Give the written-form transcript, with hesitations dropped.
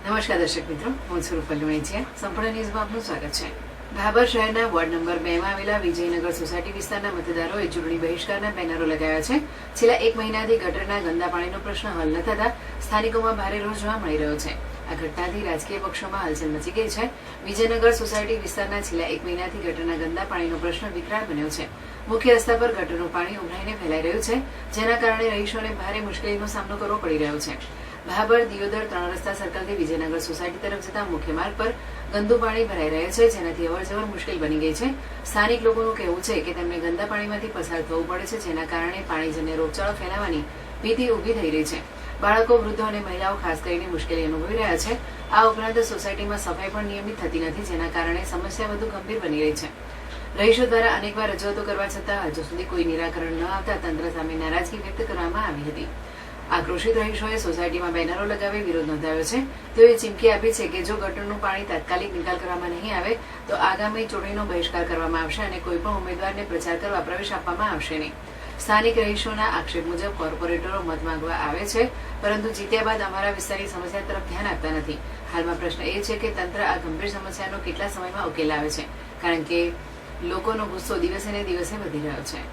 નમસ્કાર દર્શક મિત્રો, હું સુરફલી મૈચિયા. સંપૂર્ણ ન્યૂઝમાં આપનું સ્વાગત છે. ભાભર શહેરના વોર્ડ નંબર 2 માં આવેલા વિજયનગર સોસાયટી વિસ્તારના મતદારોએ ચૂંટણી બહિષ્કારના બેનરો લગાવ્યા છે. છેલ્લા 1 મહિનાથી ગટરના ગંદા પાણીનો પ્રશ્ન હલ ન થતા સ્થાનિકોમાં ભારે રોષ જોવા મળી રહ્યો છે. આ ઘટનાથી રાજકીય પક્ષોમાં હલચલ મચી ગઈ છે. વિજયનગર સોસાયટી વિસ્તારના છેલ્લા 1 મહિનાથી ગટરના ગંદા પાણીનો પ્રશ્ન વિકરાળ બન્યો છે. મુખ્ય રસ્તા પર ગટરનું પાણી ઉભરાઈને ફેલાઈ રહ્યું છે, જેના કારણે રહીશોને ભારે મુશ્કેલીનો સામનો કરવો પડી રહ્યો છે. ભાભર દિયોદર 3 રસ્તા સર્કલથી વિજયનગર સોસાયટી તરફ જતા મુખ્ય માર્ગ પર ગંદુ પાણી ભરાઈ રહે છે, જેનાથી અવરજવર મુશ્કેલ બની ગઈ છે. સ્થાનિક લોકોનું કહેવું છે કે તેમને ગંદા પાણીમાંથી પસાર થવું પડે છે, જેના કારણે પાણીજન્ય રોગચાળો ફેલાવાની ભીતિ ઊભી થઈ રહી છે. બાળકો, વૃદ્ધો અને મહિલાઓ ખાસ કરીને મુશ્કેલી અનુભવી રહ્યા છે. આ ઉપરાંત સોસાયટીમાં સફાઈ પણ નિયમિત થતી નથી, જેના કારણે સમસ્યા વધુ ગંભીર બની રહી છે. રહીશો દ્વારા અનેકવાર રજૂઆતો કરવા છતાં હજુ સુધી કોઈ નિરાકરણ ન આવતા તંત્ર સામે નારાજગી વ્યક્ત કરવામાં આવી હતી. આક્રોશિત રહીશોએ સોસાયટીમાં બેનરો લગાવી વિરોધ નોંધાવ્યો છે. તેઓએ ચીમકી આપી છે કે જો ગટરનું પાણી તાત્કાલિક નિકાલ કરવામાં નહીં આવે તો આગામી ચૂંટણીનો બહિષ્કાર કરવામાં આવશે અને કોઈપણ ઉમેદવારને પ્રચાર કરવા પ્રવેશ આપવામાં આવશે નહીં. સ્થાનિક રહીશોના આક્ષેપ મુજબ કોર્પોરેટરો મત માંગવા આવે છે, પરંતુ જીત્યા બાદ અમારા વિસ્તારની સમસ્યા તરફ ધ્યાન આપતા નથી. હાલમાં પ્રશ્ન એ છે કે તંત્ર આ ગંભીર સમસ્યાનો કેટલા સમયમાં ઉકેલ આવે છે, કારણ કે લોકોનો ગુસ્સો દિવસે ને દિવસે વધી રહ્યો છે.